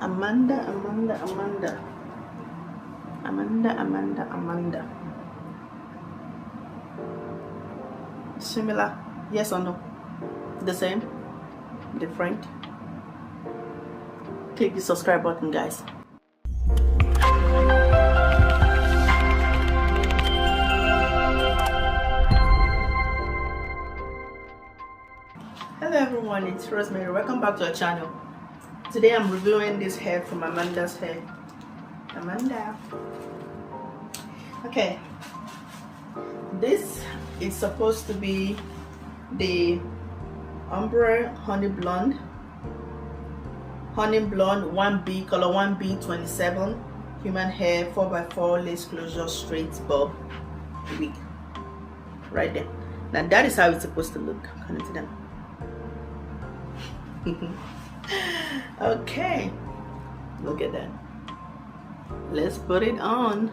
Amanda. Similar? Yes or no? The same? Different? Click the subscribe button, guys. Hello everyone, it's Rosemary. Welcome back to our channel. Today I'm reviewing this hair from Amanda's hair. Amanda. Okay. This is supposed to be the Ombre Honey Blonde 1B, color 1B 27, human hair 4x4 lace closure straight bob wig. Right there. Now that is how it's supposed to look. Can you see that? Okay, look at that. Let's put it on.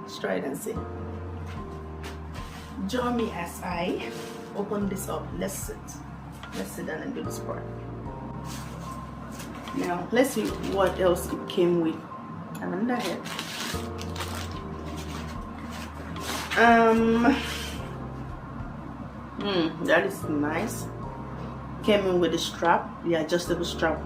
Let's try it and see. Join me as I open this up. Let's sit down and do this part. Now let's see what else it came with. Another hair. That is nice. Came in with the strap, the adjustable strap.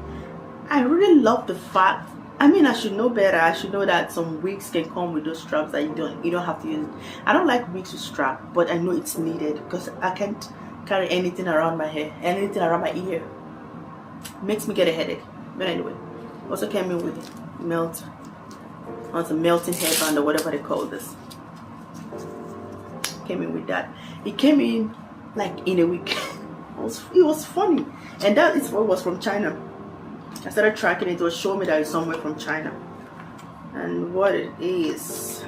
I really love the fact, I mean, I should know better. I should know that some wigs can come with those straps that you don't have to use. I don't like wigs with strap, but I know it's needed because I can't carry anything around my hair, anything around my ear. Makes me get a headache. But anyway, also came in with a melting hairband or whatever they call this. Came in with that. It came in like in a week. It was funny, and that is what was from China. I started tracking it. It was showing me that it's somewhere from China, and what it is.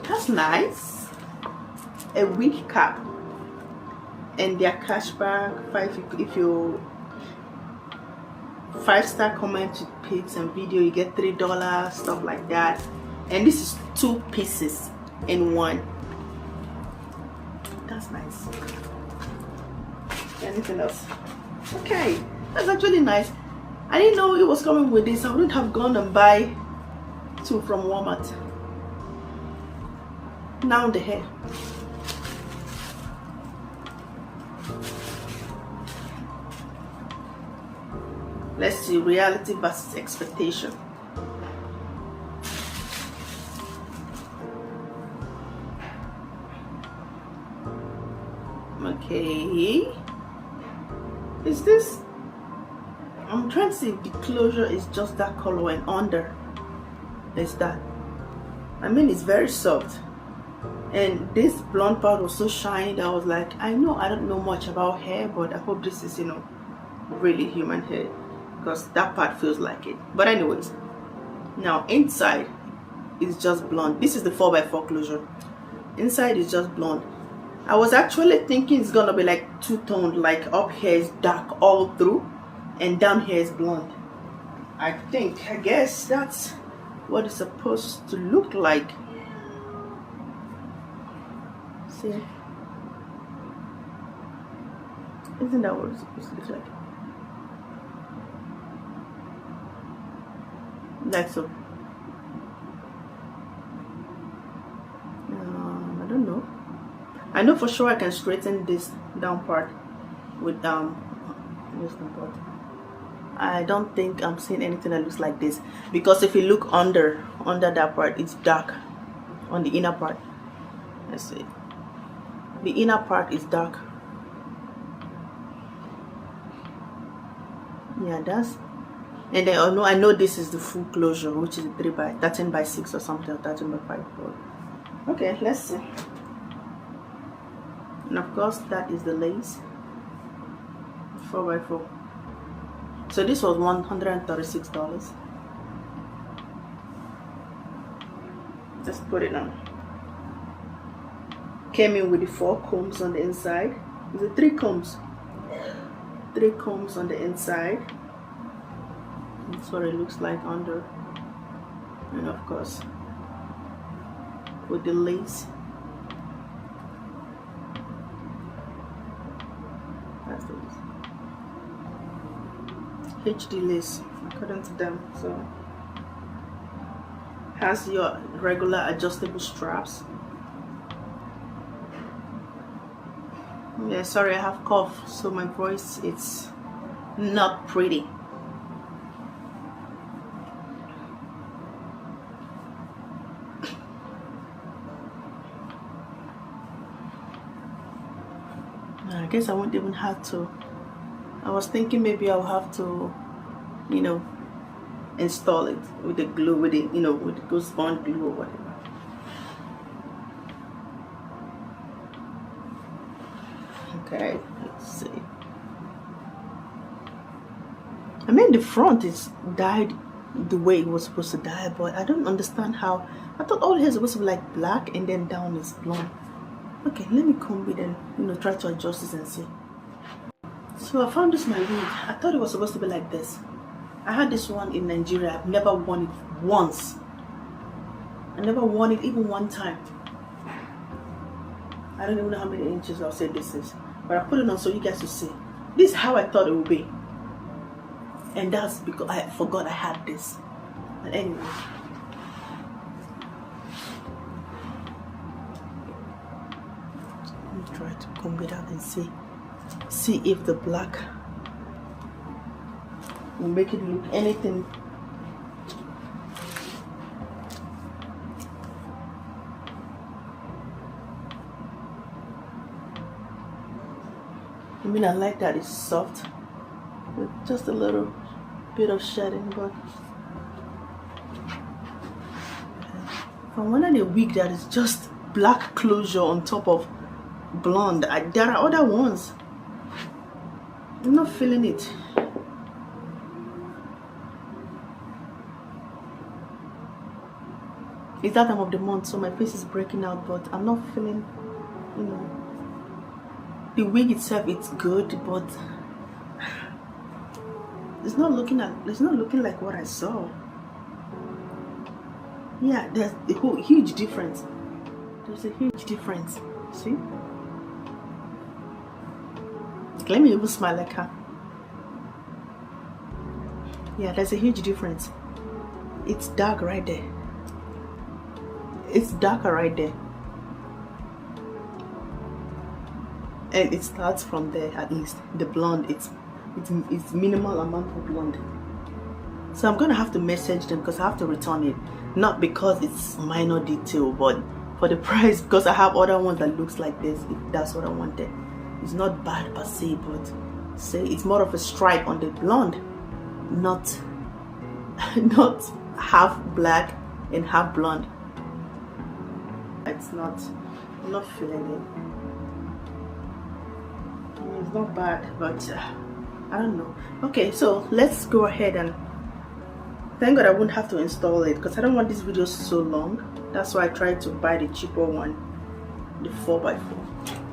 That's nice. A wig cap, and their cashback if you 5-star comment with pics and video, you get $3, stuff like that. And this is 2 pieces in one. That's nice. Anything else? Okay, that's actually nice. I didn't know it was coming with this. I wouldn't have gone and buy 2 from Walmart. Now the hair. Let's see, reality versus expectation. Okay, is this, I'm trying to see if the closure is just that color and under is that. I mean, it's very soft, and this blonde part was so shiny that I was like, I know I don't know much about hair, but I hope this is, really human hair, because that part feels like it. But anyways, now inside is just blonde. This is the 4x4 closure. Inside is just blonde. I was actually thinking it's gonna be like two-toned, like up here is dark all through and down here is blonde. I guess that's what it's supposed to look like. See, isn't that what it's supposed to look like? Like so. I don't know. I know for sure I can straighten this down part with this part. I don't think I'm seeing anything that looks like this, because if you look under that part, it's dark on the inner part. Let's see. The inner part is dark. Yeah, that's. And then I know this is the full closure, which is 13 by 6 or something, or 13 by 5. Okay, let's see. And of course that is the lace, 4x4. So this was $136. Just put it on. Came in with the 4 combs on the inside. Is it 3 combs? 3 combs on the inside. That's what it looks like under. And of course with the lace. That's the lace. HD lace according to them. So has your regular adjustable straps. Yeah, sorry, I have cough, so my voice it's not pretty. I guess I won't even have to. I was thinking maybe I'll have to, you know, install it with the glue, with it, you know, with the Ghost Bond glue or whatever. Okay, let's see. I mean, the front is dyed the way it was supposed to dye, but I don't understand how. I thought all hair is supposed to be like black and then down is blonde. Okay, let me comb it and, you know, try to adjust this and see. So I found this my wig. I thought it was supposed to be like this. I had this one in Nigeria. I've never worn it once. I never worn it even one time. I don't even know how many inches I'll say this is, but I put it on so you guys will see. This is how I thought it would be, and that's because I forgot I had this. But anyway, let me try to comb it out and see if the black will make it look anything. I mean, I like that it's soft with just a little bit of shedding, but I wanted a wig that is just black closure on top of blonde. There are other ones. I'm not feeling it. It's that time of the month, so my face is breaking out, but I'm not feeling, you know. The wig itself, it's good, but it's not looking like what I saw. Yeah, there's a huge difference. There's a huge difference. See? Let me even smile like her. Yeah, there's a huge difference. It's dark right there. It's darker right there. And it starts from there, at least the blonde. It's minimal amount of blonde. So I'm gonna have to message them because I have to return it, not because it's minor detail, but for the price, because I have other ones that looks like this. If that's what I wanted. It's not bad per se, but say it's more of a stripe on the blonde, not half black and half blonde. It's not. I'm not feeling it. It's not bad, but I don't know. Okay, so let's go ahead and thank God I wouldn't have to install it because I don't want this video so long. That's why I tried to buy the cheaper one, the 4x4.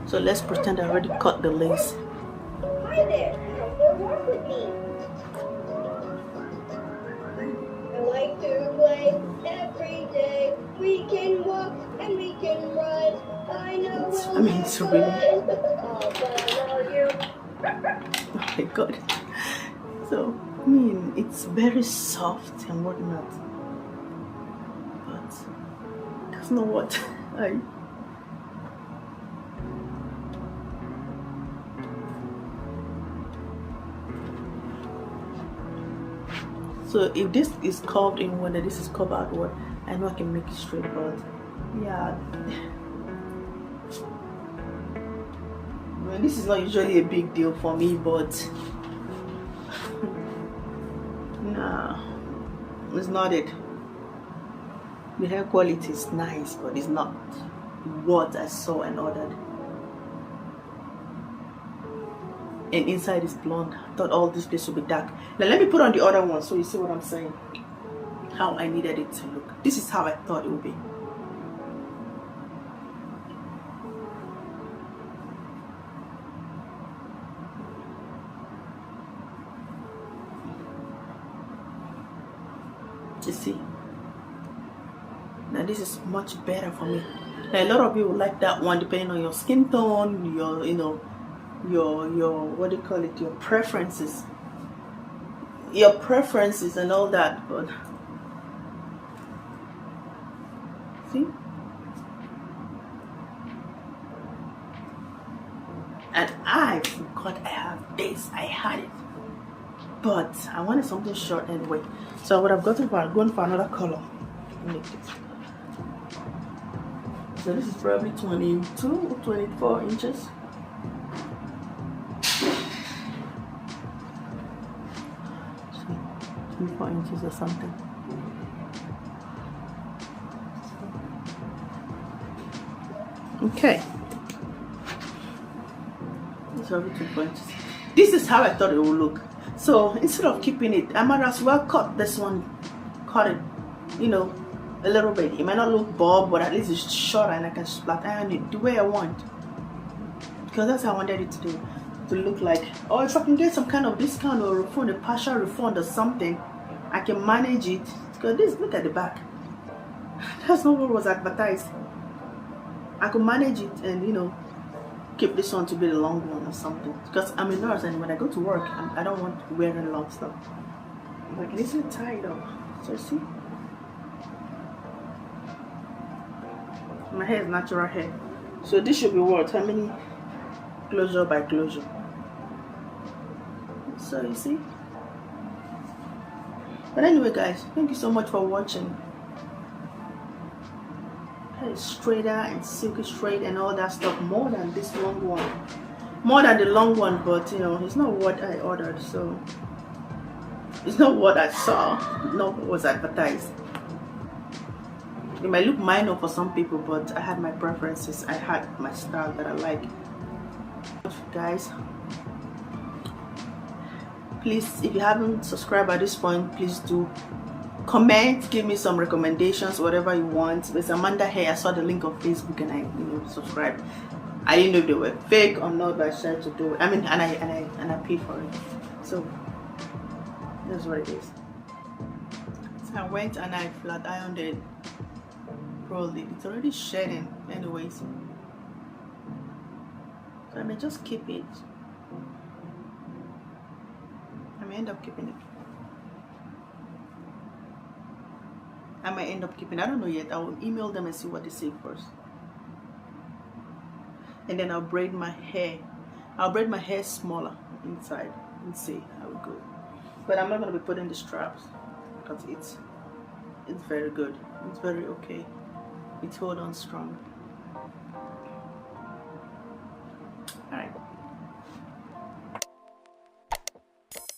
So let's pretend I already cut the lace. Hi there, come to work with me. I like to play every day. We can walk and we can run. It's really. Oh my God. So, I mean, it's very soft and whatnot, but that's not what I. So if this is curved in one, this is curved outward, I know I can make it straight, but yeah. Well, this is not usually a big deal for me, but nah, it's not it. The hair quality is nice, but it's not what I saw and ordered. And inside is blonde. I thought all this place would be dark. Now let me put on the other one so you see what I'm saying. How I needed it to look. This is how I thought it would be. You see? Now this is much better for me. Now a lot of you will like that one depending on your skin tone, your what do you call it, your preferences. your preferences and all that, but see, and I forgot I have this. I had it, but I wanted something short anyway, so I would have gone for another color to make it. So this is probably 22 or 24 inches. See, 24 inches or something. Okay. It's probably 24 inches. This is how I thought it would look. So instead of keeping it, I might as well cut this one, cut it, you know, a little bit. It might not look bob, but at least it's short and I can splat iron it the way I want. Because that's how I wanted it to look like. Or if I can get some kind of discount or refund, a partial refund or something, I can manage it. Because this, look at the back. That's not what was advertised. I could manage it and, you know, keep this one to be the long one or something, because I'm a nurse and when I go to work I don't want wearing long stuff. Like, it isn't tied up, so see, my hair is natural hair, so this should be what, how many closure by closure, so you see. But anyway guys, thank you so much for watching. It's straighter and silky straight and all that stuff, more than this long one, more than the long one, but you know, it's not what I ordered, so it's not what I saw, not what was advertised. It might look minor for some people, but I had my preferences, I had my style that I like. Guys, please, if you haven't subscribed at this point, please do. Comment, give me some recommendations, whatever you want. There's Amanda Hair. I saw the link on Facebook and I, you know, subscribed. I didn't know if they were fake or not, but I tried to do it. I mean, and I paid for it. So that's what it is. So I went and I flat ironed it. Probably it's already shedding, anyways. So I may just keep it. I may end up keeping it. I might end up keeping, I don't know yet. I will email them and see what they say first. And then I'll braid my hair. I'll braid my hair smaller inside and see how it goes. But I'm not going to be putting the straps because it's very good. It's very okay. It's hold on strong.